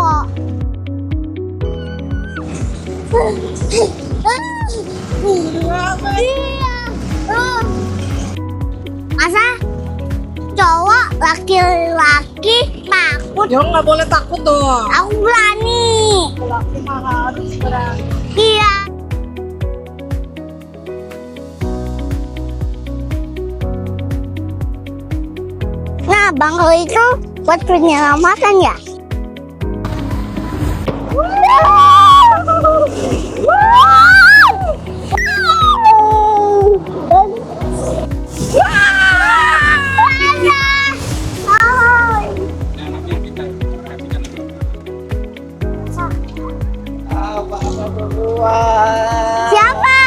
cowok. Iya. Masa cowok laki-laki takut? Ya nggak boleh takut dong. Aku berani. Laki mah harus berani. Iya. Nah, bangku itu buat penyelamatan ya? Siapa?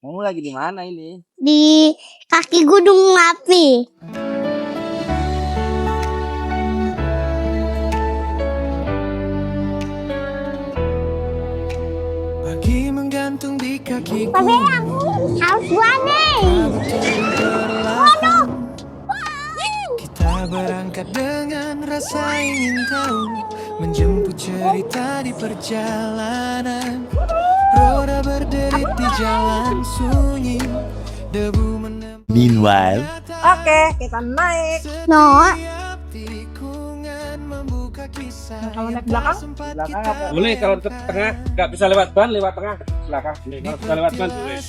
Kamu lagi di mana ini? Di kaki Gunung Api. Pagi menggantung di kakiku. Tapi aku harus berani. Waduh. Kita berangkat dengan rasa ingin tahu, menjemput cerita di perjalanan. Roda berderit di jalan sunyi, debu menemani. Meanwhile, Oke, kita naik. No. Tikungan membuka kisah. Kalau naik yang tak belakang? sempat belakang kita apa? Boleh kalau ke tengah nggak bisa lewat ban, lewat tengah belakang. Kalau bisa lewat ban boleh.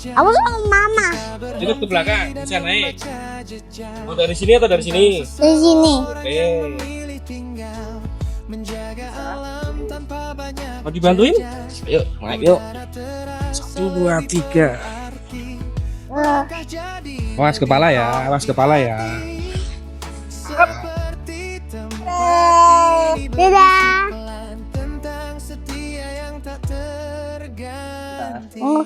Aku sama mama Itu ke belakang bisa naik. Mau dari sini atau dari sini? di sini. Oke. tinggal menjaga alam tanpa banyak Mau dibantuin? Yuk naik yuk. 1, 2, 3. Awas kepala ya, awas kepala ya. Dadah. tentang setia yang tak terganti. Oh,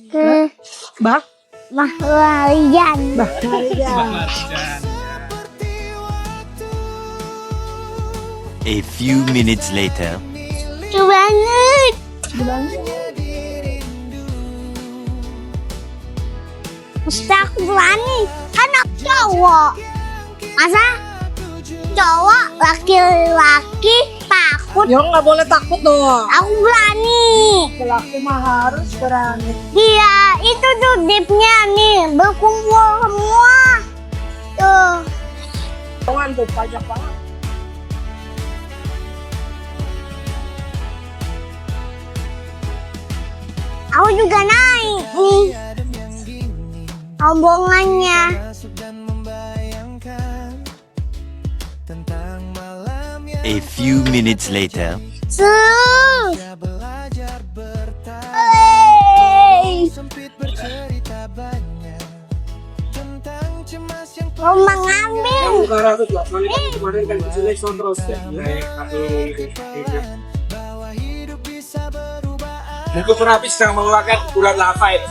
ke Bak. Mahlian. a few minutes later. Lucu banget. Mesti aku berani. Kan aku cowok. Masa cowok laki-laki takut? Ya nggak boleh takut dong. Aku berani. Laki mah harus berani. Iya, itu tuh dipnya nih berkumpul semua. Tuh. Jangan tuh pajak banget. Aku juga naik nih. Rombongannya. Tentang malam yang A few minutes later. Seru. belajar bertahan, Hey. sempit bercerita banyak tentang cemas yang Mau ngambil. Utara tuh kemarin kan jelek terus ya. Naik bahwa hidup bisa berubah. Mungkin Merapi sedang mengeluarkan ular lava itu.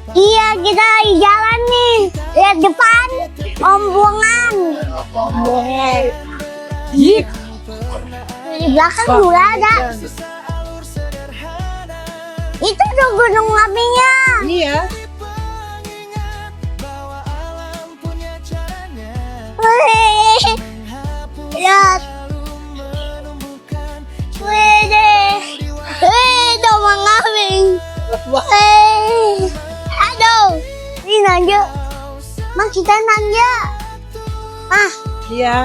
Iya, kita lagi jalan nih. Lihat depan. Rombongan. Ih, Di belakang juga ada. Itu tuh gunung apinya. iya. Wih. Lihat. Wih deh. Wih, domang kambing. Wih. Aduh. Ini nanya. Ma, kita nanya. Ah. Iya.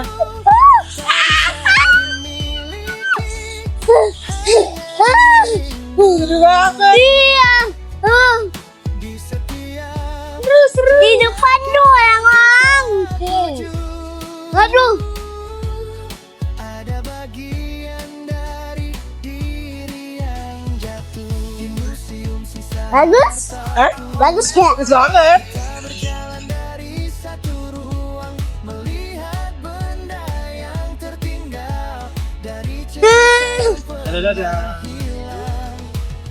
Iya. Terus di depan tuh orang. Aduh. Ada bagian dari diri yang jatuh di museum sisa Bagus? Bagus ya? Bagus banget. berjalan dari satu ruang melihat benda yang tertinggal dari Dadah.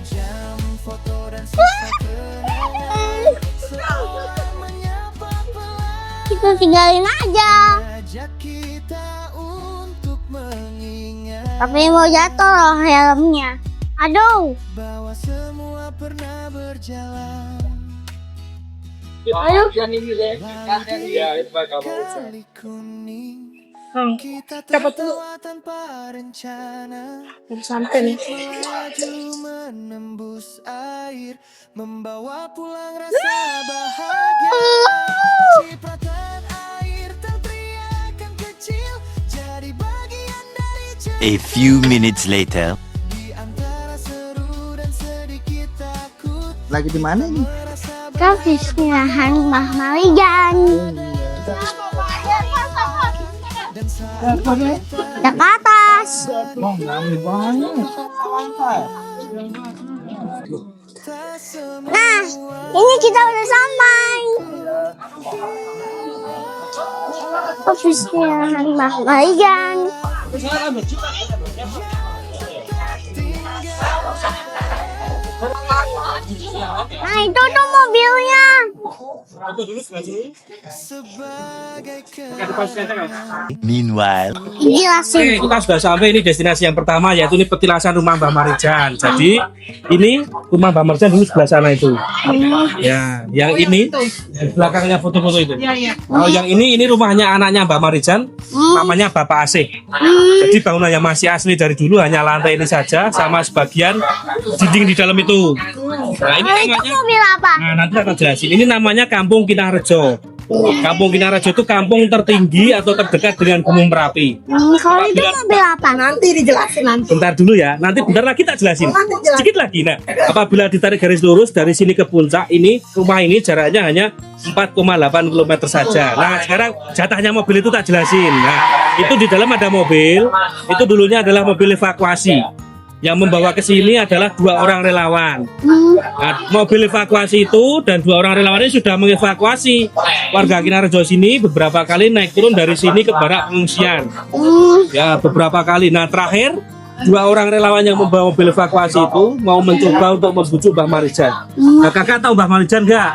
jam foto dan sisa kenangan seolah menyapa pelan Kita tinggalin aja. ajak kita untuk mengingat Tapi mau jatuh loh helmnya. Aduh. bahwa semua pernah berjalan. Ayo. Ya, itu Pak, kamu. Kali kuning kita Siapa tuh? tertawa tanpa rencana. Belum sampai nih. Melaju menembus air, membawa pulang rasa bahagia. Cipratan air terteriakan kecil, jadi bagian dari cerita. A few minutes later. Di antara seru dan sedikit takut, Lagi di mana ini? merasa Kepisnahan Mbah Marijan. dan saat Ke atas. Oh, rame banget. tak semua Nah, ini kita udah sampai. Kepisnahan Mbah Marijan. Nah, itu tuh mobilnya. sebagai Meanwhile. Jelasin. Oke, kita sudah sampai. Ini destinasi yang pertama, yaitu ini petilasan rumah Mbah Marijan. Jadi ini rumah Mbah Marijan dulu sebelah sana itu. Ya, yang ini di belakangnya foto-foto itu. Kalau yang ini rumahnya anaknya Mbah Marijan, namanya Bapak Asih. Jadi bangunannya masih asli dari dulu, hanya lantai ini saja sama sebagian dinding di dalam itu. Nah, ini Kalau itu namanya. mobil apa? Nah, nanti akan jelasin. Ini namanya Kampung Kinarejo. Kampung Kinarejo itu kampung tertinggi atau terdekat dengan Gunung Merapi. Kalau itu mobil apa? Nanti dijelasin nanti. Bentar dulu ya, nanti bentar lagi tak jelasin. Sedikit lagi. Nah, apabila ditarik garis lurus dari sini ke puncak, ini rumah ini jaraknya hanya 4,8 km saja. Nah, sekarang jatahnya mobil itu tak jelasin. Nah, itu di dalam ada mobil. Itu dulunya adalah mobil evakuasi. Yang membawa ke sini adalah 2 orang relawan. Nah, mobil evakuasi itu dan 2 orang relawan ini sudah mengevakuasi warga Kinarejo sini beberapa kali naik turun dari sini ke barak pengungsian. Ya, beberapa kali. Nah, terakhir 2 orang relawan yang membawa mobil evakuasi itu mau mencoba untuk membujuk Mbah Marijan. Nah, kakak tahu Mbah Marijan nggak?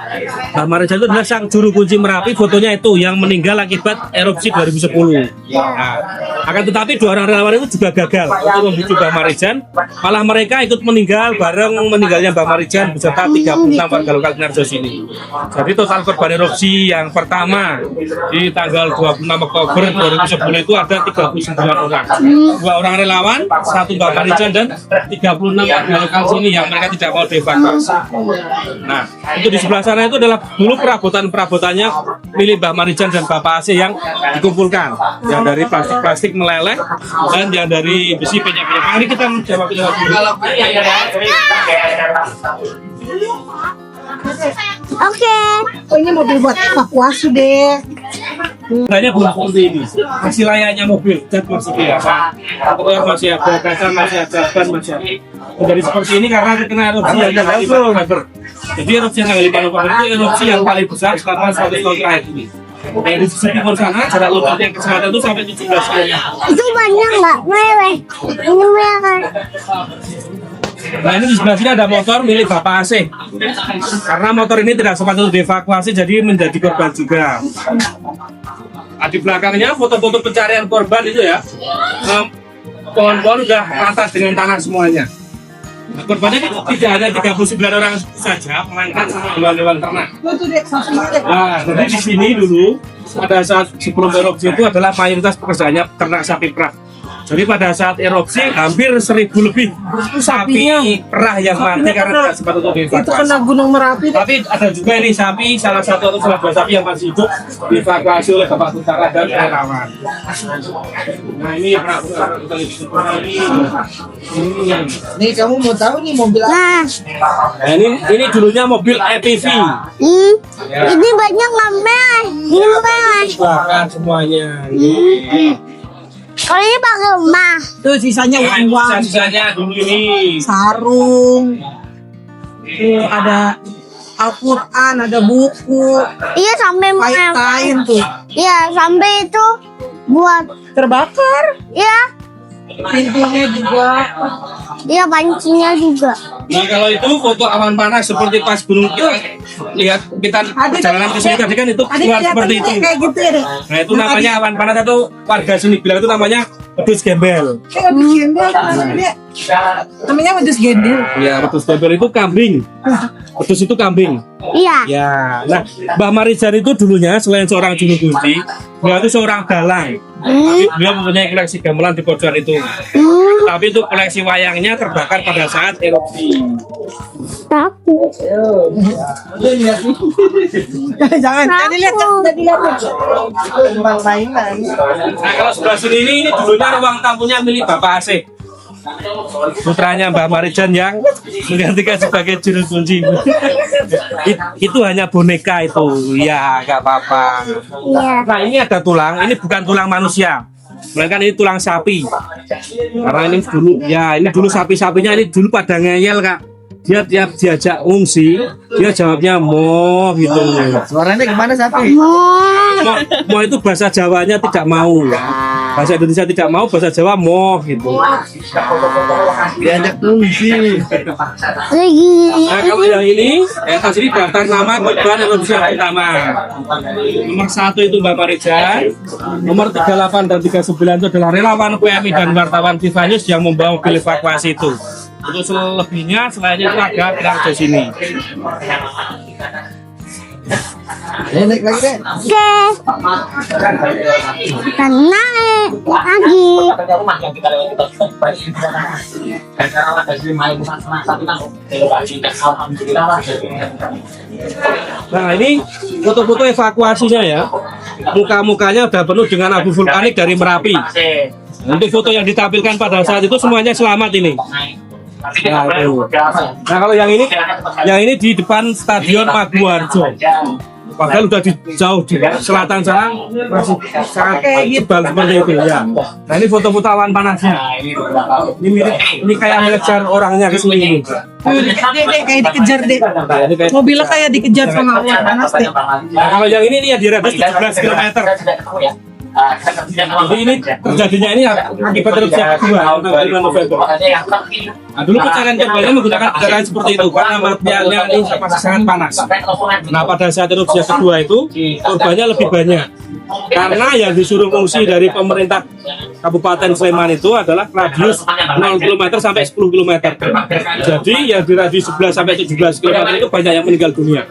Mbah Marijan itu adalah sang juru kunci Merapi, fotonya itu yang meninggal akibat erupsi 2010. Nah, akan tetapi 2 orang relawan itu juga gagal untuk membujuk Mbah Marijan. Malah mereka ikut meninggal bareng meninggalnya Mbah Marijan beserta 36 warga lokal Kinarejo sini. Jadi total korban erupsi yang pertama di tanggal 26 Oktober 2010 itu ada 39 orang. 2 orang relawan, 1 Mbah Marijan dan 36 warga lokal sini yang mereka tidak mau dievakuasi. Nah, itu di sebelah sana itu adalah dulu perabotannya milik Mbah Marijan dan Bapak Asih yang dikumpulkan. Yang dari plastik-plastik meleleh dan yang dari besi penyak-penyak. Mari kita menjawab dulu. Oke. Oh, ini mobil buat evakuasi deh. Sebenarnya belum seperti ini, masih layaknya mobil, cat masih biasa, motor masih ada, kaca masih ada, ban masih ada. Menjadi seperti ini karena kena erupsi yang tanggal 5 November. Jadi erupsi yang tanggal 5 November itu erupsi yang paling besar selama 100 tahun terakhir ini. Dari sisi timur sana, jarak lubang yang ke selatan itu sampai 17 km. Itu banyak nggak? Mewah. Ini mewah. Nah, ini di sebelah sini ada motor milik Bapak Asih. Karena motor ini tidak sempat untuk dievakuasi, jadi menjadi korban juga. Nah, di belakangnya foto-foto pencarian korban itu ya, pohon-pohon udah rata dengan tanah semuanya. Nah, korbannya itu tidak hanya 39 orang saja, melainkan sama hewan-hewan ternak. Tuh deh, satu deh. Nah, jadi di sini dulu pada saat sebelum erupsi itu adalah mayoritas pekerjaannya ternak sapi perah. Jadi pada saat erupsi hampir 1000 lebih sapi perah yang mati karena tidak sempat untuk Itu dievakuasi. kena Gunung Merapi deh. Tapi ada juga ini sapi, salah satu atau salah 2 sapi yang masih hidup dievakuasi oleh Bapak Tentara dan relawan. Nah, ini yang pernah kita lihat ini. Nih kamu mau tahu nih mobil apa? Nah, Nah, ini dulunya mobil EPV. ini banyak nggak mewah? Ini mewah. Bahkan semuanya. Ini. Kalau ini pakai rumah. Tuh sisanya Nah, uang-uang. sisanya dulu ini. Sarung. Tuh ada Al-Quran, ada buku, Iya sampai mewah. kain tuh. Iya sampai itu buat. Terbakar. Iya, Pintunya juga. iya pancinya juga. Nah, kalau itu foto awan panas seperti pas gunung kita lihat kita perjalanan ke sini tadi kan itu keluar seperti itu. Kayak gitu ya deh. Nah, itu namanya awan panas atau warga sini bilang itu namanya pedus gembel. Kayak lebih gembel. Dia Namanya wedus gendil. Ya, wedus gembel itu kambing. Wedus itu kambing. Iya. Ya, nah Mbah Marijan itu dulunya selain seorang juru kunci, beliau itu seorang dalang. Tapi beliau mempunyai koleksi gamelan di pojokan itu. Tapi itu koleksi wayangnya terbakar pada saat erupsi. Takut. Jangan dilihat. Kembang mainan. Nah kalau sebelah sini ini dulunya ruang tamunya milik Bapak Asih, putranya Mbah Marijan yang menggantikan sebagai juru kunci. Itu hanya boneka itu, ya nggak apa-apa. Iya. Nah ini ada tulang, ini bukan tulang manusia, melainkan ini tulang sapi. Karena ini dulu, ya ini dulu sapi-sapinya ini dulu pada ngeyel kak. Dia tiap diajak ngungsi, dia jawabnya moh gitu. Suaranya gimana sapi? Moh itu bahasa Jawanya tidak mau. Bahasa Indonesia tidak mau, bahasa Jawa moh gitu. Diajak ngungsi. Lagi. Nah kalau yang ini, atas ini daftar nama korban erupsi yang pertama. Nomor 1 itu Mbah Marijan. Nomor 38 dan 39 itu adalah relawan PMI dan wartawan Viva News yang membawa mobil evakuasi itu. Untuk selebihnya selainnya itu ada bilang di sini. Naik lagi deh. Oke. Kita naik lagi. Nah ini foto-foto evakuasinya ya. Muka-mukanya udah penuh dengan abu vulkanik dari Merapi. Untuk foto yang ditampilkan pada saat itu semuanya selamat ini. Nah, itu. Nah kalau yang ini di depan Stadion Maguwarjo. Padahal udah jauh di selatan sana masih sangat tebal seperti itu ya. Nah ini foto-foto awan panasnya. Ini kayak ngejar orangnya ke sini. Dek, kayak dikejar dek. Mobilnya kayak dikejar sama awan panas dek. Nah kalau yang ini ya di radius 17 km. Jadi ini terjadinya ini akibat erupsi yang kedua tanggal 5 November. Nah, dulu pencarian korbannya menggunakan kendaraan seperti itu karena materialnya ini masih sangat panas. Nah pada saat erupsi yang kedua itu korbannya lebih banyak karena yang disuruh fungsi dari pemerintah Kabupaten Sleman itu adalah radius 0 km sampai 10 km. Jadi yang di radius 11 sampai 17 km itu banyak yang meninggal dunia.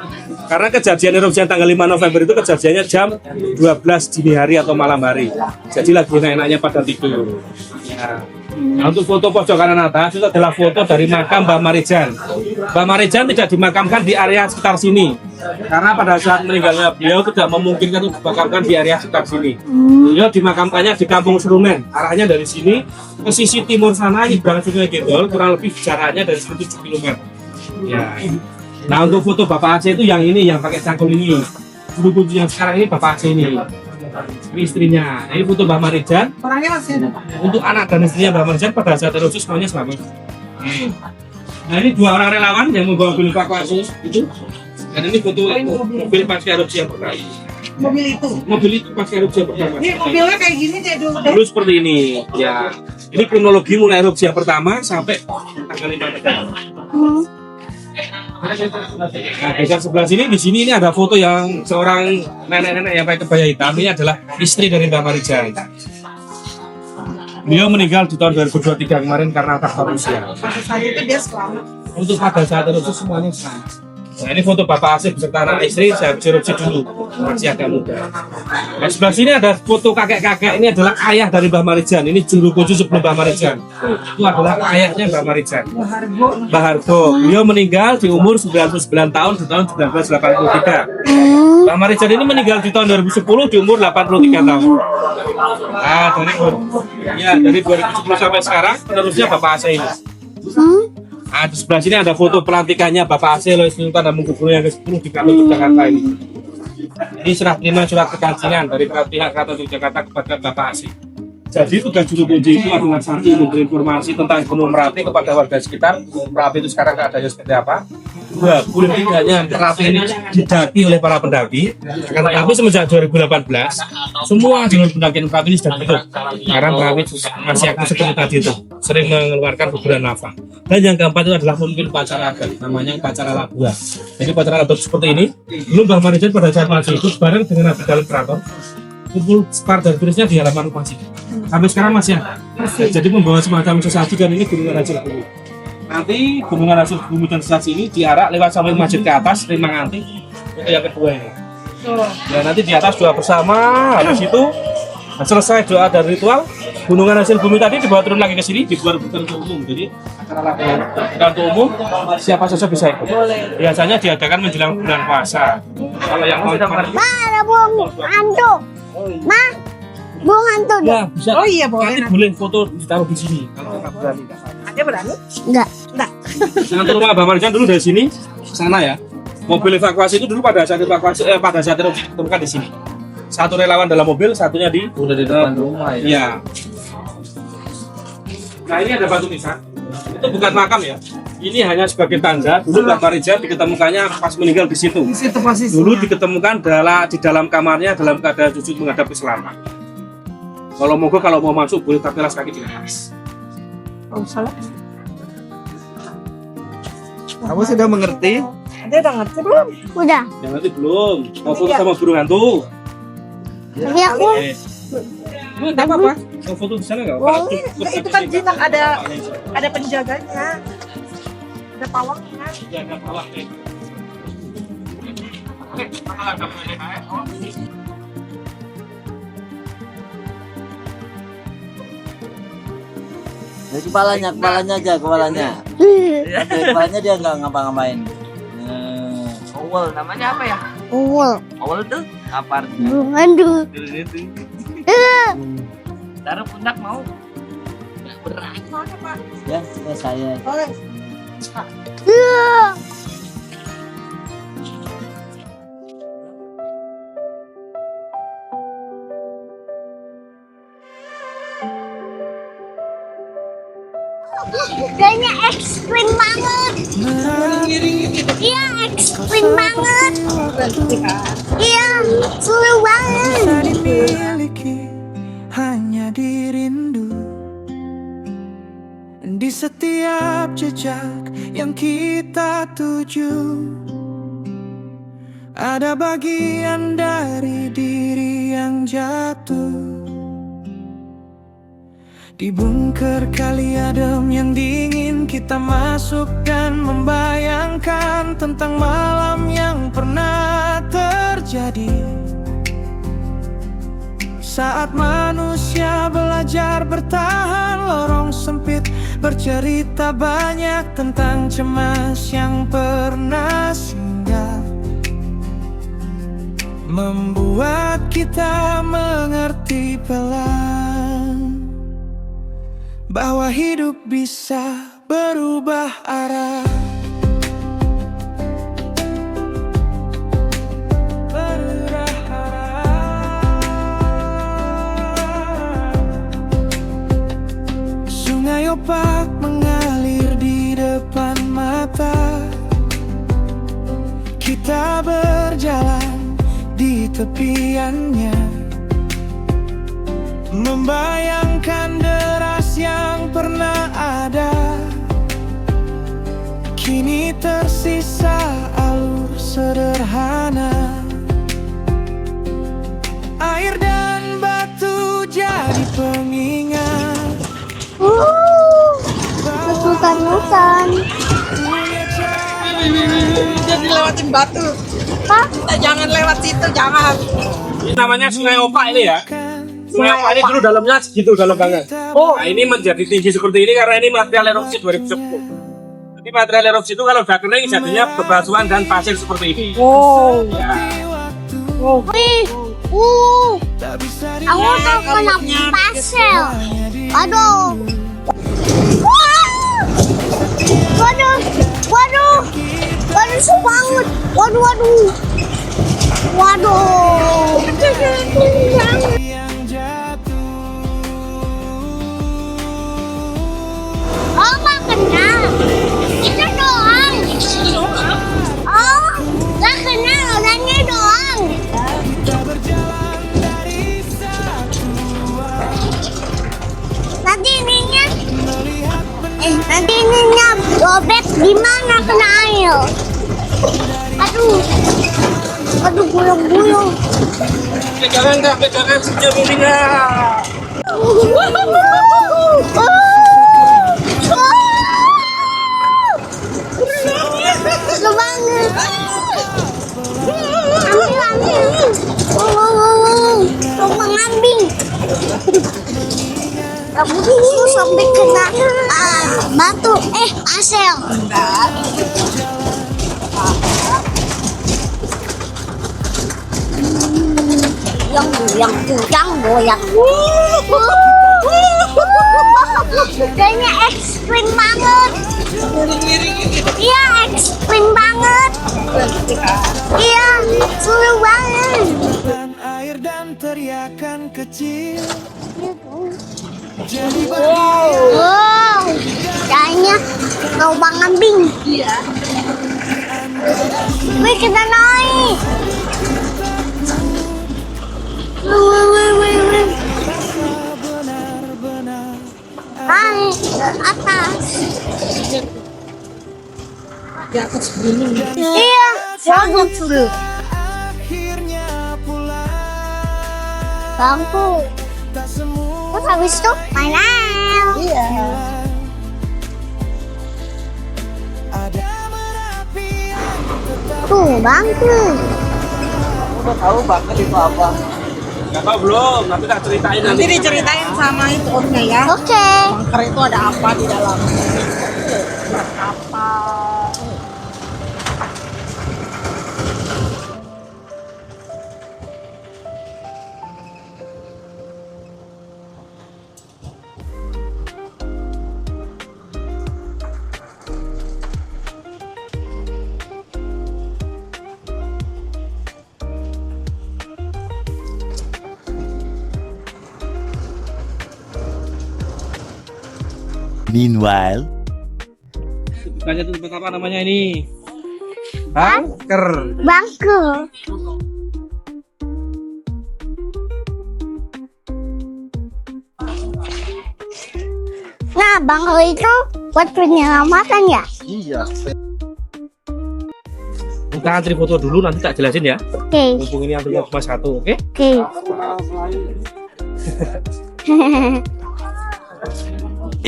Karena kejadian erupsi tanggal 5 November itu kejadiannya jam 12 dini hari atau malam hari. Jadi lagi enak-enaknya pada tidur. Ya. Nah, untuk foto pojok kanan atas itu adalah foto dari makam Mbah Marijan. Mbah Marijan tidak dimakamkan di area sekitar sini. Karena pada saat meninggalnya beliau tidak memungkinkan untuk dimakamkan di area sekitar sini. Beliau dimakamkannya di Kampung Serumen. Arahnya dari sini ke sisi timur sana nyebrang Sungai Gendol, kurang lebih jaraknya dari 7 km. Ya. Nah untuk foto Bapak Aceh itu yang ini, yang pakai cangkul ini. Guru kunci yang sekarang ini Bapak Aceh ini. Ini istrinya. Nah, ini foto Mbah Marijan. Orangnya masih ada. Untuk anak dan istrinya Mbah Marijan pada saat erupsi semuanya selamat. Nah ini 2 orang relawan yang membawa mobil evakuasi itu. Dan ini foto mobil pasca erupsi yang pertama. Mobil itu. Mobil itu pasca erupsi yang pertama. Ini mobilnya kayak gini deh dulu deh. Dulu seperti ini. Ya. Ini kronologi mulai erupsi yang pertama sampai tanggal 5 November. Nah, geser sebelah sini, di sini ini ada foto yang seorang nenek-nenek yang pakai kebaya hitam. Ini adalah istri dari Mbah Marijan. Beliau meninggal di tahun 2023 kemarin karena faktor usia. Saat itu dia selamat. Untuk pada saat erupsi semuanya sama. Nah ini foto Bapak Asih beserta anak istri, saya habis erupsi dulu, masih agak muda. Nah sebelah sini ada foto kakek-kakek, ini adalah ayah dari Mbah Marijan. Ini juru kunci sebelum Mbah Marijan. Itu adalah ayahnya Mbah Marijan. Mbah Hargo. Beliau meninggal di umur 99 tahun di tahun 1983. Mbah Marijan ini meninggal di tahun 2010 di umur 83 tahun. Nah dari 2010 sampai sekarang penerusnya Bapak Asih ini. Nah, di sebelah sini ada foto pelantikannya Bapak Aceh Lois Sultan dan Gubernur yang ke-10 di Keraton Yogyakarta ini. Ini serah terima surat kekancingan dari pihak Keraton Yogyakarta kepada Bapak Aceh. Jadi tugas juru kunci itu adalah satu memberi informasi tentang Gunung Merapi kepada warga sekitar. Merapi itu sekarang keadaannya seperti apa? Dua, boleh tidaknya Merapi ini didaki oleh para pendaki. Tapi semenjak 2018, semua jalur pendakian Merapi ini sudah ditutup. Karena Merapi masih aktif seperti tadi itu, sering mengeluarkan guguran lava. Dan yang keempat itu adalah mungkin upacara adat, namanya upacara labuan. Jadi upacara labuan seperti ini, belum Mbah Marijan pada saat masih itu bareng dengan Abdi Dalam Keraton, kumpul separuh dari tulisnya di halaman rumah sini. Sampai sekarang masih ada. Jadi membawa semacam sesaji dan ini gunungan hasil bumi. Nanti gunungan hasil bumi dan sesaji ini diarak lewat sampai masjid ke atas, Rimang Anti. Itu yang kedua ini. Ya nanti di atas doa bersama, habis itu selesai doa dan ritual, gunungan hasil bumi tadi dibawa turun lagi ke sini, dibuat untuk umum. Jadi acara lagi untuk umum, siapa saja bisa ikut. Biasanya diadakan menjelang bulan puasa. Kalau yang mau Ma, ada burung hantu. Ma, burung hantu. ya bisa. Oh iya, boleh. Nanti boleh foto ditaruh di sini. Kalau kakak berani. Ada berani? Enggak. Jangan ke rumah Abah Marjan dulu dari sini ke sana ya. Mobil evakuasi itu dulu pada saat evakuasi pada saat ditemukan di sini. Satu relawan dalam mobil, satunya di Udah di depan rumah ya. Iya. Nah ini ada batu nisan. Itu bukan makam ya. Ini hanya sebagai tanda. Dulu Mbak Marija diketemukannya pas meninggal di situ. Di situ posisinya. Dulu diketemukan di dalam kamarnya dalam keadaan sujud menghadap ke selatan. Kalau mogok kalau mau masuk boleh tapi las kaki di atas. Oh, salah. Kamu sudah mengerti? Ada udah ngerti belum? Udah. Yang nanti belum. Mau foto sama burung hantu. Tapi aku Enggak apa-apa. Mau foto di sana enggak? Oh, itu kan jinak ada penjaganya. Ada pawangnya. Jaga bawah nih. Jadi kepalanya aja, kepalanya. Kepalanya dia nggak ngapa-ngapain. Owel namanya apa ya? Uwul. Owel tuh apa artinya? Burung hantu. Taruh pundak mau? Berat soalnya Pak. Ya saya. Kayaknya ekstrim banget. Iya, ekstrim banget. Iya, seru banget. dimiliki hanya dirindu di setiap jejak yang kita tuju. Ada bagian dari diri yang jatuh di bunker kali adem yang dingin. Kita masuk dan membayangkan tentang malam yang pernah terjadi saat manusia belajar bertahan. Lorong sempit bercerita banyak tentang cemas yang pernah singgah, membuat kita mengerti pelan bahwa hidup bisa berubah arah. Sungai opak mengalir di depan mata. Kita berjalan di tepiannya, membayangkan deras yang pernah ada. Kini tersisa alur sederhana, air dan batu jadi pengingat. Hutan-hutan. Jadi lewatin batu. Hah? Kita jangan lewat situ, jangan. Ini namanya Sungai Opak ini ya. Sungai Opak ini dulu dalamnya segitu dalam banget. Nah, ini menjadi tinggi seperti ini karena ini material erupsi 2010. Jadi material erupsi itu kalau udah kering jadinya bebatuan dan pasir seperti ini. Oh. Ya. Wih. Aku tuh kena pasir. Aduh. Waduh. Waduh. Waduh, susah banget. Waduh, waduh. Waduh. Oh, gak kena. Itu doang. Oh, gak kena. Orangnya doang. Nanti ininya robek gimana kena air. Aduh. Aduh, guyung-guyung. Jangan sejauh ini. Seru banget. Ambil. Rumah ngambing. Kamu sampai kena batu. Asel. Goyang. Kayaknya ekstrim banget. Iya, ekstrim banget. Iya, seru banget. Air dan teriakan kecil. Wow, kayaknya lubang ngambing. Iya. Wih, kita naik. Wih. Naik ke atas. Di atas gunung. Iya, sangat seru. Akhirnya pulang. Bangku. Tak semua Terus habis itu main. Iya. ada merapi yang tetap. Tuh, bangku. Udah tahu banget itu apa? Nggak tahu belum, nanti tak ceritain Nanti diceritain sama itu Omnya ya. Oke. Bunker itu ada apa di dalam? Apa? Meanwhile, Tanya tuh tempat apa namanya ini? Bunker. Bangku. Nah, bangku itu buat penyelamatan ya? Iya. Kita antri foto dulu, nanti tak jelasin ya. Oke. Mumpung ini antrinya cuma satu, oke? Oke.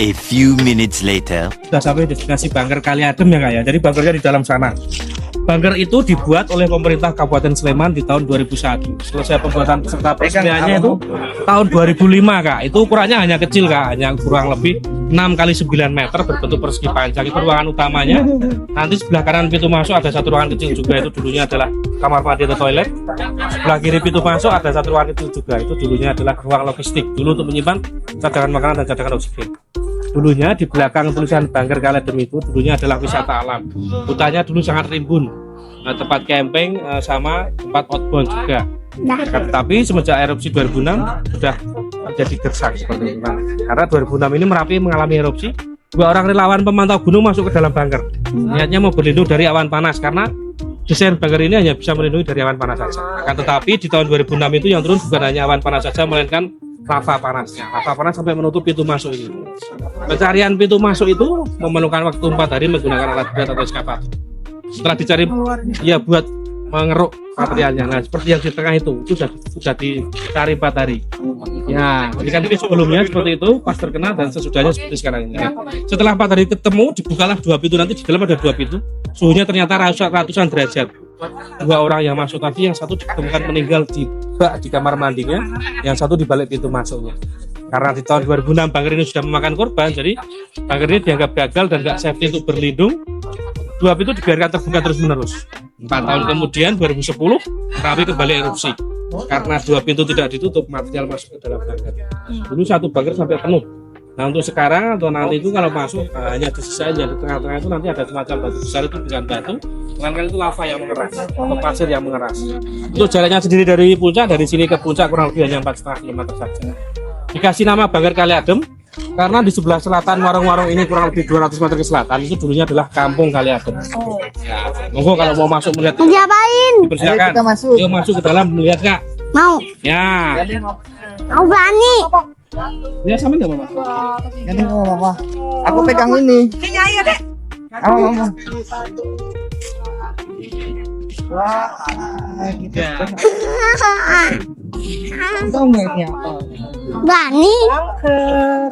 a few minutes later. Sudah sampai destinasi Bangker Kali Adem ya kak ya. Jadi bunkernya di dalam sana. Bunker itu dibuat oleh pemerintah Kabupaten Sleman di tahun 2001. Selesai pembuatan peserta peresmiannya itu tahun 2005 kak. Itu ukurannya hanya kecil kak, hanya kurang lebih 6 kali 9 meter berbentuk persegi panjang. Itu ruangan utamanya. Nanti sebelah kanan pintu masuk ada satu ruangan kecil juga. Itu dulunya adalah kamar mandi atau toilet. Sebelah kiri pintu masuk ada satu ruangan kecil juga. Itu dulunya adalah ruang logistik. Dulu untuk menyimpan cadangan makanan dan cadangan oksigen. Dulunya di belakang tulisan Bangker Kali Adem itu dulunya adalah wisata alam. Hutannya dulu sangat rimbun, tempat camping sama tempat outbound juga. Tapi semenjak erupsi 2006 sudah menjadi gersang seperti itu. Karena 2006 ini Merapi mengalami erupsi, 2 orang relawan pemantau gunung masuk ke dalam bunker. Niatnya mau berlindung dari awan panas karena desain bunker ini hanya bisa melindungi dari awan panas saja. Akan tetapi di tahun 2006 itu yang turun bukan hanya awan panas saja, melainkan lava panasnya. Lava panas sampai menutup pintu masuk ini. Pencarian pintu masuk itu memerlukan waktu 4 hari menggunakan alat berat atau eskavator. Setelah dicari, ya buat mengeruk materialnya. Nah, seperti yang di tengah itu sudah dicari 4 hari. Ya, ikan ini sebelumnya seperti itu, pas terkena dan sesudahnya seperti sekarang ini. Setelah 4 hari ketemu, dibukalah 2 pintu. Nanti di dalam ada 2 pintu. Suhunya ternyata ratusan derajat. 2 orang yang masuk tadi, yang satu ditemukan meninggal di bak di kamar mandinya, yang satu di balik pintu masuknya. Karena di tahun 2006 bunker ini sudah memakan korban, jadi bunker ini dianggap gagal dan nggak safety untuk berlindung. 2 pintu dibiarkan terbuka terus menerus. 4 tahun kemudian 2010 Merapi kembali erupsi. Karena 2 pintu tidak ditutup, material masuk ke dalam bunker. Dulu satu bunker sampai penuh. Nah untuk sekarang atau nanti itu kalau masuk hanya disisain di tengah-tengah itu nanti ada semacam batu besar, itu bukan batu, melainkan itu lava yang mengeras atau pasir yang mengeras. Untuk jaraknya sendiri dari puncak, dari sini ke puncak kurang lebih hanya 4,5 km saja. Dikasih nama Bangker Kali Adem karena di sebelah selatan warung-warung ini kurang lebih 200 meter ke selatan itu dulunya adalah Kampung Kali Adem. Ya, monggo kalau mau masuk melihat. Mau diapain? Dipersilakan. Yuk masuk ke dalam melihat kak. Mau. Ya. Mau berani. Ya sama nggak mama? Ini mama. Aku pegang ini. Kayaknya ayo deh. Mama. Wah, gitu. Tahu nggak ini apa? Berani. Angker.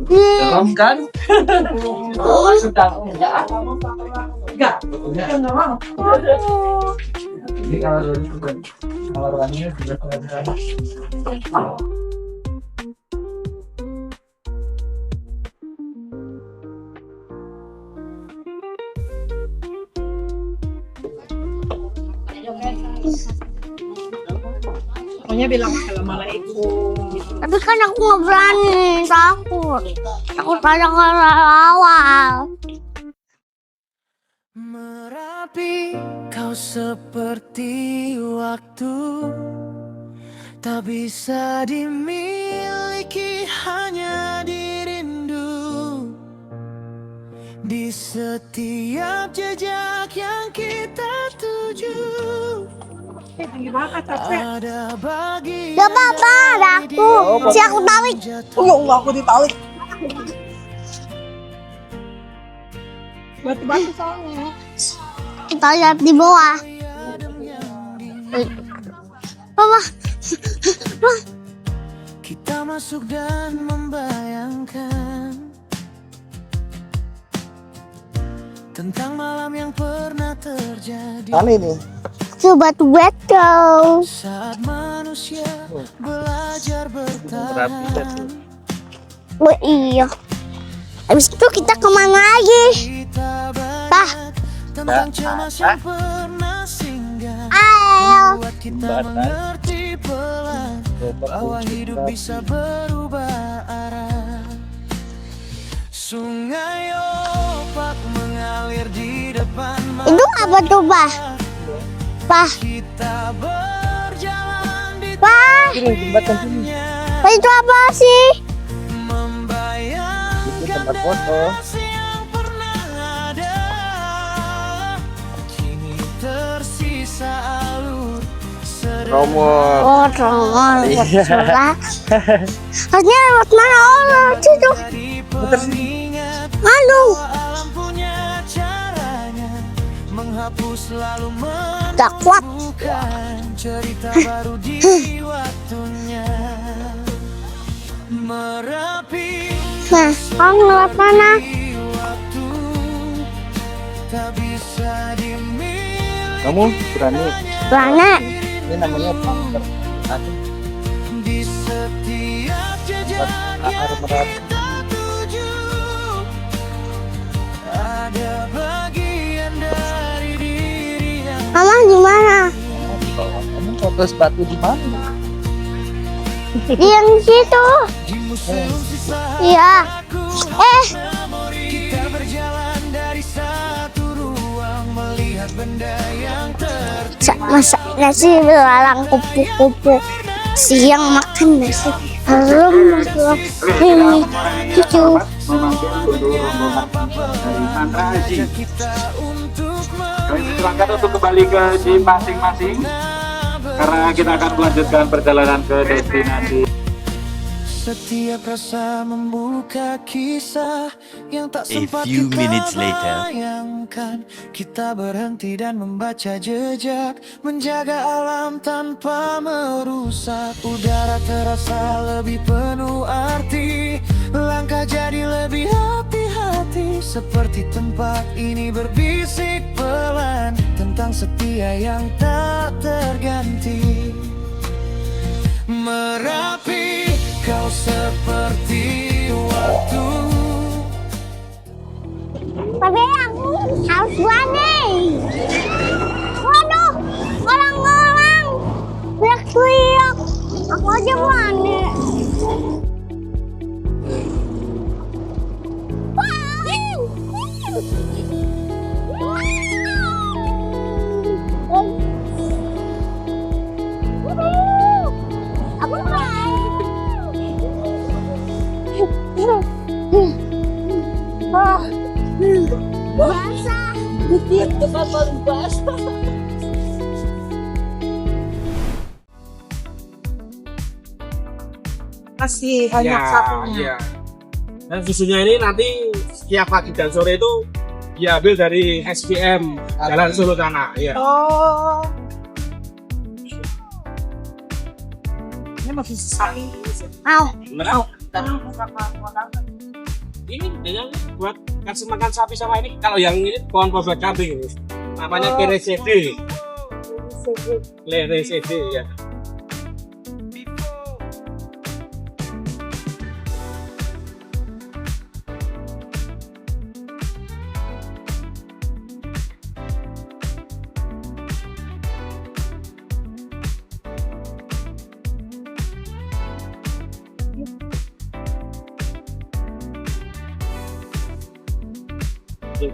Serem kan? Sudah enggak? Enggak. Enggak mau. Ini kalau dulu bukan kalau orangnya sudah ada. Pokoknya bilang assalamualaikum. Tapi kan aku nggak berani, takut. Takut ada awal. Merapi, kau seperti waktu, tak bisa dimiliki, hanya dirindu. Di setiap jejak yang kita tuju, Tinggi banget capek. ada bagian Gak apa-apa, ada aku. Si aku tarik. Ya Allah, aku ditarik. Batu-batu soalnya. Kita lihat di bawah. Papa. kita masuk dan membayangkan tentang malam yang pernah terjadi. Kali ini. Coba batu. Saat manusia belajar bertahan, Oh iya. Habis itu kita kemana lagi? kita Pak. banyak tentang cemas yang pernah singgah, Ayo. buat kita mengerti pelan bahwa hidup bisa berubah arah. Sungai opak mengalir di depan Itu apa tuh, Pak? Pak. kita berjalan di Pak. tangannya, Pak, itu apa sih? membayangkan tempat foto. destinasi yang pernah ada. Kini tersisa alur Romo. Oh, Romo. Surat. Harusnya lewat mana? Oh, lewat situ. di pengingat Halo. alam punya caranya menghapus lalu Tak kuat. bukan cerita baru di waktunya. Merapi Nah, kamu lewat mana? di waktu tak bisa dimiliki, Kamu berani? Mana? Ini namanya bunker. di setiap jejak yang kita tuju, ada bagian dari diri yang Mama di mana? Kamu foto sepatu di mana? Di yang situ. di museum sisa Iya. memori. Kita berjalan dari satu ruang melihat benda yang Masak nasi belalang kupu-kupu. Siang makan nasi. Belum masuk. Ini cucu. kita untuk Kami silakan untuk kembali ke gym masing-masing karena kita akan melanjutkan perjalanan ke destinasi. setiap rasa membuka kisah yang tak A sempat few kita minutes later. bayangkan. Kita berhenti dan membaca jejak, menjaga alam tanpa merusak. Udara terasa lebih penuh arti, langkah jadi lebih hati-hati. Seperti tempat ini berbisik pelan tentang setia yang tak terganti. Merapi, kau seperti waktu. Tapi aku harus berani. Waduh, orang-orang teriak-teriak. Aku aja berani. Aku berani. Masih banyak satunya. Dan susunya ini nanti setiap pagi dan sore itu diambil dari SPM Jalan Solo sana. Ya. Oh. Ini masih sapi. Au. Nah, ini dengan buat kasih makan sapi sama ini. Kalau yang ini pohon buat kambing, namanya keresede. Keresede ya.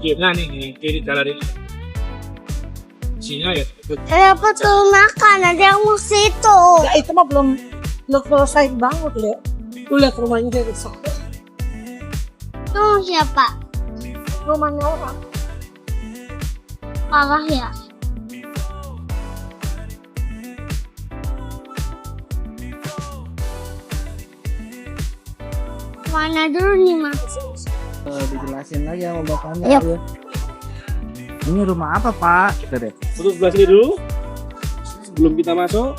Kira nih kiri jalan ini. Sini ya. Kenapa tuh makan? Ada yang mau situ. Ya, itu mah belum selesai banget, Le. Lu lihat rumahnya dia rusak. Tuh siapa? Rumahnya orang. Parah ya. Mana dulu nih mas? Dijelasin lagi sama bapaknya. Yuk. Ayo. Ini rumah apa, Pak? Kita deh. Terus sebelah sini dulu. Sebelum kita masuk.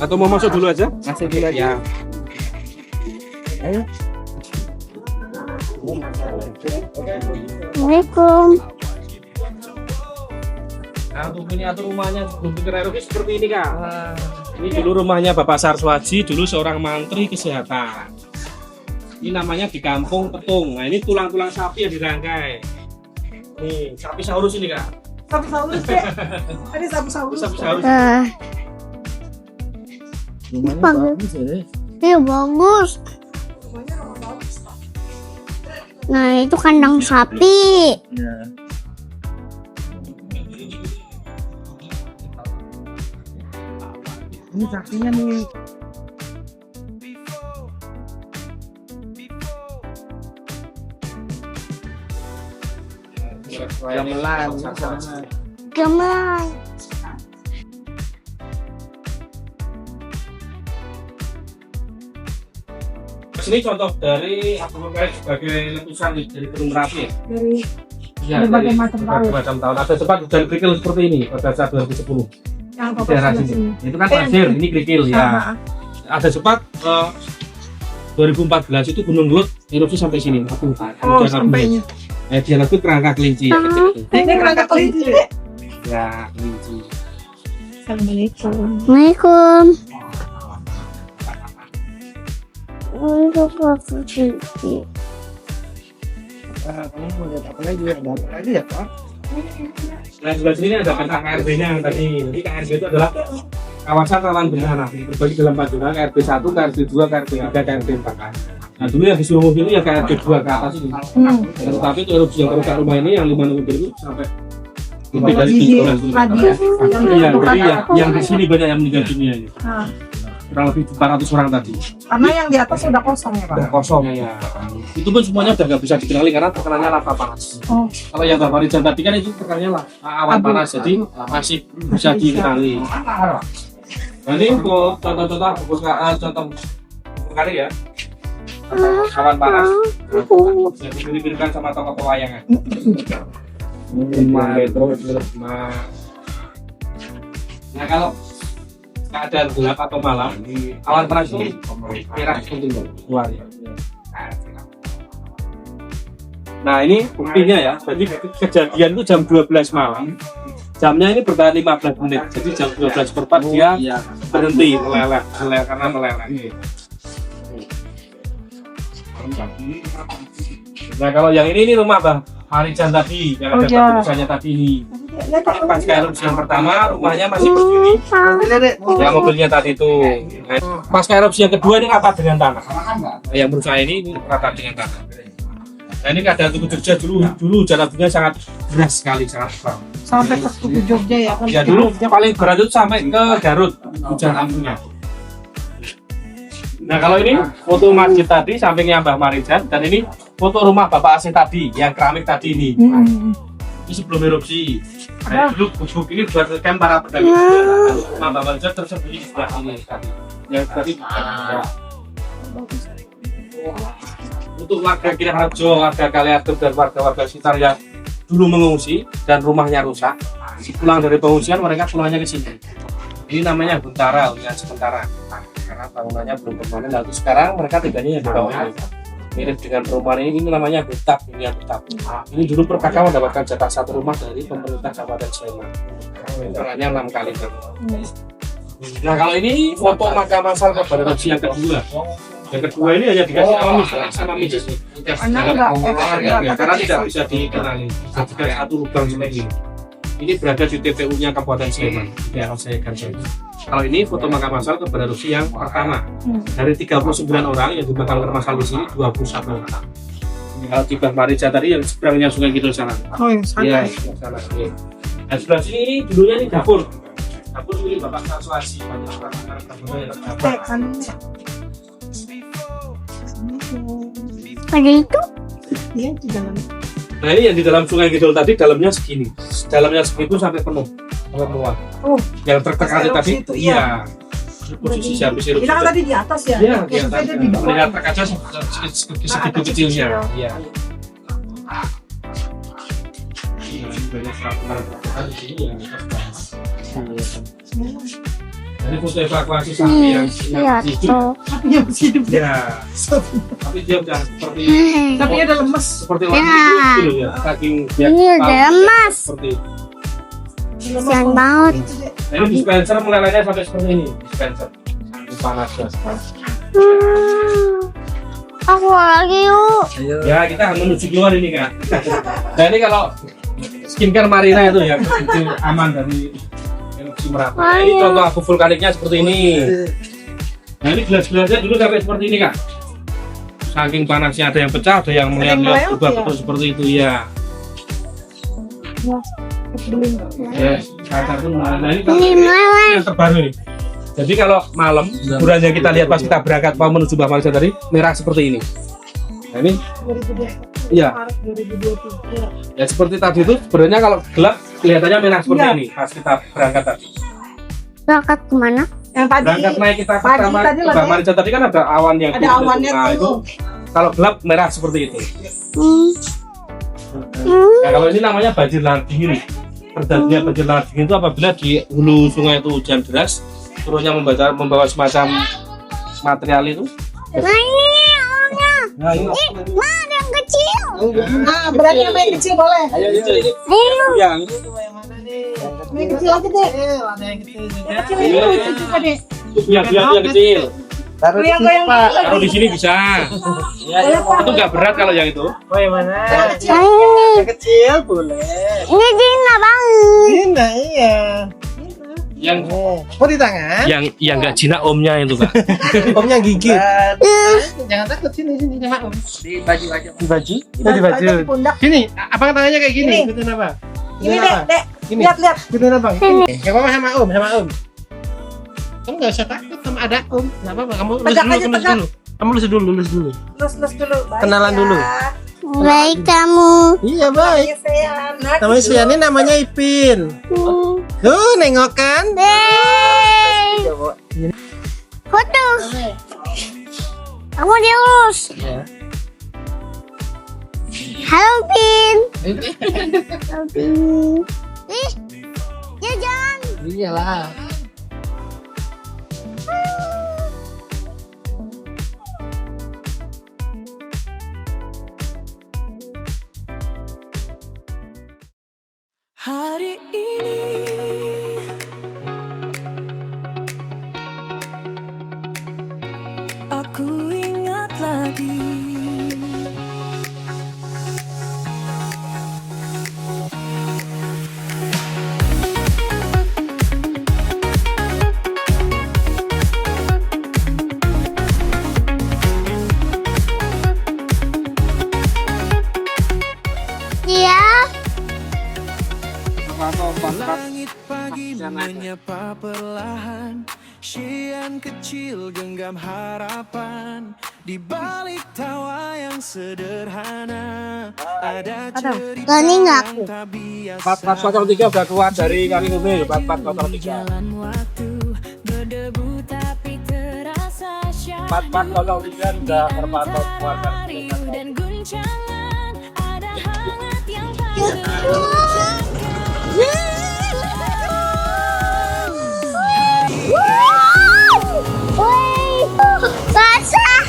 Atau mau masuk dulu aja? Masih dulu aja. Ya. Ayo. Assalamualaikum. Nah, untuk ini atur rumahnya sebelum bikin aerobik seperti ini, Kak. Ini dulu rumahnya Bapak Sarswaji, dulu seorang mantri kesehatan. Ini namanya di Kampung Petung. Nah, ini tulang-tulang sapi yang dirangkai. Nih, sapi saurus ini, Kak. Sapi saurus ya. Ada sapi saurus. Sapi saurus. Rumahnya Bagus. bagus ya, deh. Iya bagus. Nah itu kandang sapi. Ya. Ini saksinya nih. Gamelan. Gamelan. Ini contoh dari aku mengkaji sebagai letusan dari Gunung Merapi. Dari Ya, berbagai dari macam tahun. berbagai macam tahun. Ada sempat hujan kerikil seperti ini pada saat 2010. yang Di daerah sini. Itu kan pasir, ini kerikil ya. Ada sempat 2014 itu Gunung Lut erupsi sampai sini. Oh, sampainya. Dia itu kerangka kelinci. Ya, gitu. Ini kerangka kelinci. Ya, kelinci. Assalamualaikum. Assalamualaikum. Untuk posisi. Kamu mau lihat apa lagi ya? Ada apa lagi ya, Pak? Nah, sebelah sini ada peta KRB-nya yang tadi. Jadi KRB itu adalah kawasan rawan bencana. Terbagi dalam 4 zona, KRB 1, KRB 2, KRB 3, KRB 4. Nah, dulu yang disuruh mobil itu ya KRB 2 ke atas ini. Tetapi itu erupsi yang kerusak rumah ini yang 5 mobil itu sampai lebih dari 3 orang. Iya, jadi yang di sini banyak yang meninggal dunia ini. Kurang lebih 400 orang tadi. Karena yang di atas sudah kosong ya, Pak. Udah kosong ya. Itu pun semuanya udah nggak bisa dikenali karena terkenanya lava panas. Oh. Kalau yang Mbak Marijan tadi kan itu terkenanya lah awan panas, jadi masih bisa dikenali. Nah, ini untuk contoh kali ya. Awan panas. Yang diberikan sama tokoh pewayangan. Nah, kalau keadaan gelap atau malam, awan panas ini merah penting keluar ya. Nah ini buktinya ya, jadi kejadian itu jam 12 malam, jamnya ini bertahan 15 menit, jadi jam 12:04 dia berhenti meleleh karena meleleh. Nah kalau yang ini rumah Bang Marijan tadi, yang ada tulisannya tadi ini. Pas erupsi yang pertama rumahnya masih berdiri, ya mobilnya tadi itu. Pas erupsi yang kedua ini rata dengan tanah. Yang menurut saya ini rata dengan tanah. Nah ini keadaan Tugu Jogja dulu hujan abunya sangat deras sekali, sangat besar. Sampai ke Tugu Jogja ya. Ya dulu paling berat itu sampai ke Garut hujan abunya. Nah kalau ini foto masjid tadi sampingnya Mbah Marijan, dan ini foto rumah Bapak Asih tadi, yang keramik tadi ini. Ini sebelum erupsi. Nah, dulu gubuk ini buat camp para pedagang. Rumah Bapak Asih tersembunyi di sebelah sini tadi. Yang tadi bukan. Untuk warga Kiraharjo, warga Kaliatur dan warga-warga sekitar yang dulu mengungsi dan rumahnya rusak, pulang dari pengungsian mereka pulangnya ke sini. Ini namanya Huntara, hunian sementara. Karena bangunannya belum permanen. Lalu sekarang mereka tinggalnya di bawah ini. Mirip dengan perumahan ini namanya Hutap, hunian Hutap. Ini dulu PKK mendapatkan jatah satu rumah dari pemerintah Kabupaten Sleman. Intervalnya 6 kali. Nah kalau ini foto makam masal kepada erupsi yang kedua. Yang kedua ini hanya dikasih sama Miss. Karena tidak bisa dikenali. Jadikan satu lubang seperti ini. Ini berada di TPU-nya Kabupaten Sleman. Yang saya ganti. Kalau ini foto makam masal kepada erupsi yang pertama. Dari 39 orang yang dimakamkan masal di sini 21 orang. Kalau di Marija tadi yang seberangnya Sungai Kidul sana. Oh yang sana. Iya, yang sana. Nah sebelah sini dulunya ini dapur. Dapur ini Bapak Saswasi. Ada itu? Iya di dalam. Nah ini yang di dalam Sungai Kidul tadi dalamnya segini. Dalamnya segitu sampai penuh. Sampai muat. Oh. Yang tertekan tadi itu, iya. Posisi habis erupsi. Kita kan tadi di atas ya. Iya, di atas. Maksudnya di bawah. Melihat kaca segitu kecilnya. Iya. Banyak seratusan di sini ya. Ini foto evakuasi sapi yang hidup. Sapinya masih hidup. Ya. Tapi dia udah seperti Sapinya udah lemes. seperti orang gitu ya. Saking dia Ini udah lemas. seperti. Kasian banget. Nah, ini dispenser melelehnya sampai seperti ini. Dispenser. Sampai panasnya. Aku lagi yuk. Ya kita menuju keluar ini kan. Nah ini kalau skincare Marina itu ya itu aman dari erupsi Merapi. Nah, ini contoh abu vulkaniknya seperti ini. Nah ini gelas-gelasnya dulu sampai seperti ini kan. Saking panasnya ada yang pecah, ada yang melihat berubah betul seperti itu ya. Ya, kaca pun. Nah ini yang terbaru nih. Jadi kalau malam, kurangnya kita lihat pas kita berangkat mau menuju Marija tadi merah seperti ini. Nah ini, iya. Ya seperti tadi itu sebenarnya kalau gelap kelihatannya merah seperti ini pas kita berangkat tadi. Berangkat kemana? Yang pagi. Berangkat naik kita Pagi pertama tadi ke Marija tadi kan ada awan yang ada awannya nah, itu tuh. kalau gelap merah seperti itu. Nah kalau ini namanya banjir lahar dingin. Terjadinya banjir lahar dingin itu apabila di hulu sungai itu hujan deras, turunnya membawa semacam material itu. Nah ini orangnya. Nah, ini. Nah ada yang kecil. Nah, berarti yang main kecil boleh. Ayo itu. Ayo. Yang Main kecil aja deh. Yang kecil itu tadi. yang kecil. Taruh di sini, Goyang-goyang Pak. Taruh di sini bisa. Itu nggak berat kalau yang itu. Oh, yang mana? Yang ini. Yang kecil boleh. Ini Dina banget. Ini iya. Yang Oh, di tangan. yang nggak jinak omnya itu Pak. Omnya gigit. Jangan takut, sini sama Om. Di baju aja. Di baju? Oh, di baju. Di pundak. Sini, apa tangannya kayak gini? Ini. Ikutin apa? Ini dek. Gini. Lihat. Ikutin apa? Gini. Gak apa-apa sama Om. Kamu gak usah takut sama ada Om. Gak apa-apa, kamu lulus Tegak dulu, aja, tegak. Kamu lulus dulu. Lus dulu. Baik, Kenalan ya. dulu. Baik kamu. Iya, baik. Namanya Sean. Nah, Namanya gitu. Siani, namanya Ipin. Tuh, nengok kan? Hey. Foto. Kamu diurus. Halo Pin. Halo Pin. Ih, dia jalan. Iyalah. Hari ini aku ingat lagi Dia. langit pagi menyapa perlahan Sian kecil genggam harapan, di balik tawa yang sederhana ada cerita Berani nggak aku? yang tak biasa. 4403 udah keluar dari kali ini. 4403. Jalan waktu berdebu tapi terasa syahdu. 4403 udah terpantau keluar dari Riuh dan guncangan, ada hangat yang tak Wih, basah.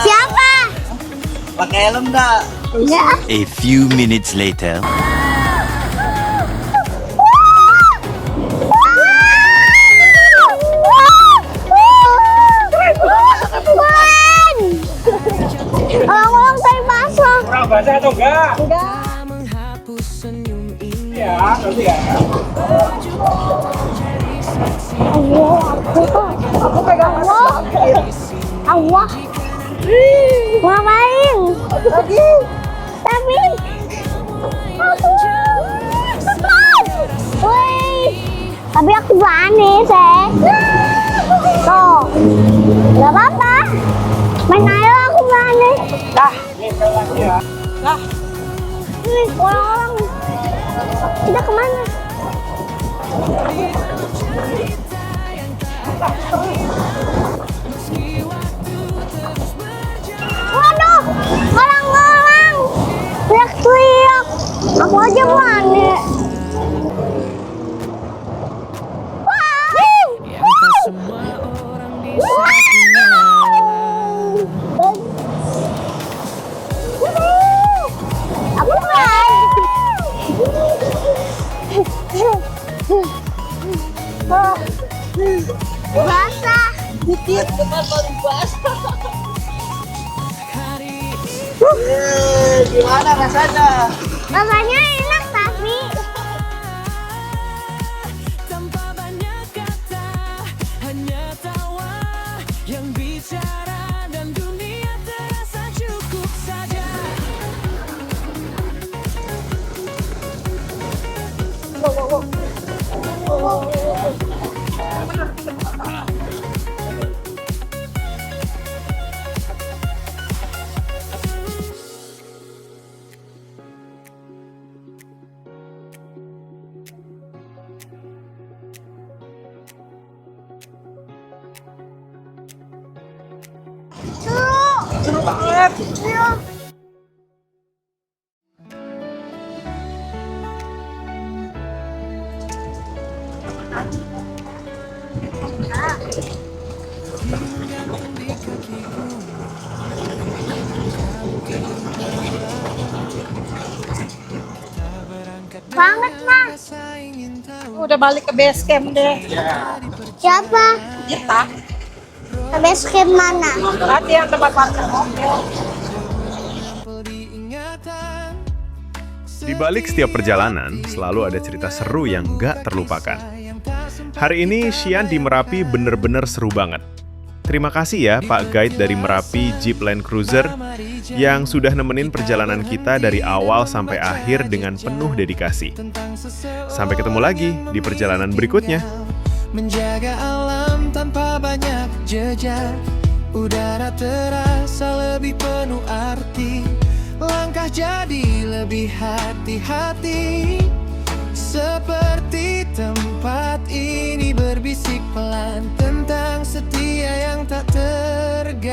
Siapa? Pakai helm enggak? Enggak. A few minutes later. Orang-orang tadi basah. Kurang basah atau enggak? menghapus senyum ini. Ya, nanti ya. Aku pegang Allah. Allah. Ngapain? Tapi wih, tapi aku berani sih. Tuh, nggak apa-apa. Main ayo aku berani. Ini sekali lagi ya. Orang-orang kita kemana? Waduh, orang-orang teriak-teriak. Aku aja berani. Aku basah. Dikit, benar paling basah. Gimana rasanya? Rasanya enak tapi Tanpa banyak kata, hanya tawa yang bicara dan dunia terasa cukup saja. Seru banget. banget mah. Udah balik ke base camp deh. Siapa? Kita. Ke base camp mana? Tadi yang tempat parkir mobil. Di balik setiap perjalanan, selalu ada cerita seru yang gak terlupakan. Hari ini, Xian di Merapi bener-bener seru banget. Terima kasih ya Pak Guide dari Merapi Jeep Land Cruiser yang sudah nemenin perjalanan kita dari awal sampai akhir dengan penuh dedikasi. Sampai ketemu lagi di perjalanan berikutnya. Menjaga alam tanpa banyak jejak, udara terasa lebih penuh arti, langkah jadi lebih hati-hati. Seperti tempat ini berbisik pelan tentang setia yang tak terganti.